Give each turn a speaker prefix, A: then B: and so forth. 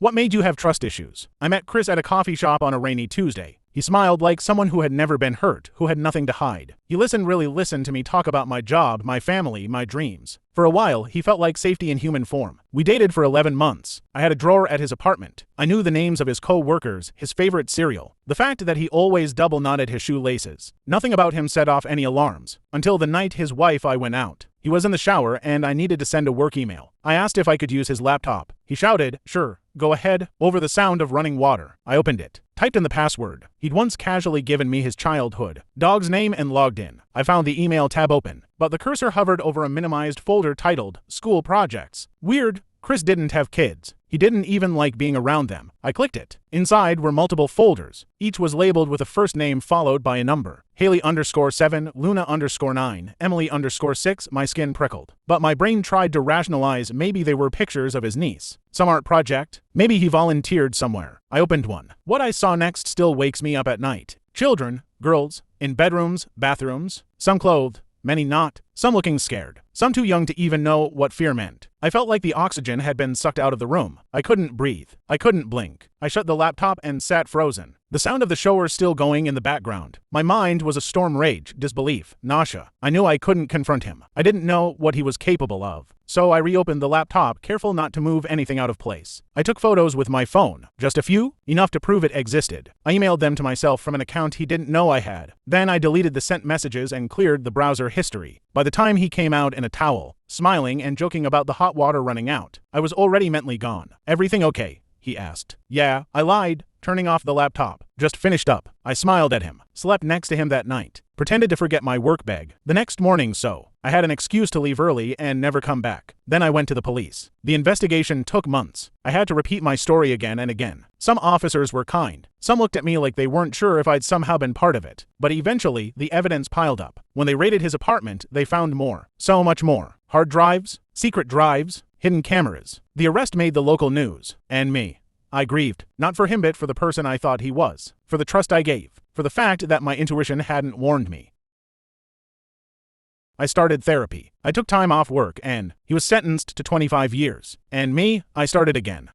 A: What made you have trust issues? I met Chris at a coffee shop on a rainy Tuesday. He smiled like someone who had never been hurt, who had nothing to hide. He really listened to me talk about my job, my family, my dreams. For a while, he felt like safety in human form. We dated for 11 months. I had a drawer at his apartment. I knew the names of his co-workers, his favorite cereal, the fact that he always double-knotted his shoelaces. Nothing about him set off any alarms. Until the night his wife I went out. He was in the shower and I needed to send a work email. I asked if I could use his laptop. He shouted, "Sure, go ahead," over the sound of running water. I opened it, typed in the password. He'd once casually given me his childhood dog's name and logged in. I found the email tab open, but the cursor hovered over a minimized folder titled School Projects. Weird. Chris didn't have kids. He didn't even like being around them. I clicked it. Inside were multiple folders. Each was labeled with a first name followed by a number. Haley_7, Luna_9, Emily_6, my skin prickled. But my brain tried to rationalize maybe they were pictures of his niece. Some art project. Maybe he volunteered somewhere. I opened one. What I saw next still wakes me up at night. Children, girls, in bedrooms, bathrooms, some clothed, many not, some looking scared, some too young to even know what fear meant. I felt like the oxygen had been sucked out of the room. I couldn't breathe. I couldn't blink. I shut the laptop and sat frozen. The sound of the shower still going in the background. My mind was a storm rage, disbelief, nausea. I knew I couldn't confront him. I didn't know what he was capable of. So I reopened the laptop, careful not to move anything out of place. I took photos with my phone. Just a few? Enough to prove it existed. I emailed them to myself from an account he didn't know I had. Then I deleted the sent messages and cleared the browser history. By the time he came out in a towel, smiling and joking about the hot water running out, I was already mentally gone. "Everything okay?" he asked. "Yeah," I lied, turning off the laptop. "Just finished up." I smiled at him, slept next to him that night, pretended to forget my work bag. The next morning, I had an excuse to leave early and never come back. Then I went to the police. The investigation took months. I had to repeat my story again and again. Some officers were kind. Some looked at me like they weren't sure if I'd somehow been part of it. But eventually, the evidence piled up. When they raided his apartment, they found more. So much more. Hard drives, secret drives, hidden cameras. The arrest made the local news. And me. I grieved, not for him but for the person I thought he was, for the trust I gave, for the fact that my intuition hadn't warned me. I started therapy. I took time off work and he was sentenced to 25 years. And me, I started again.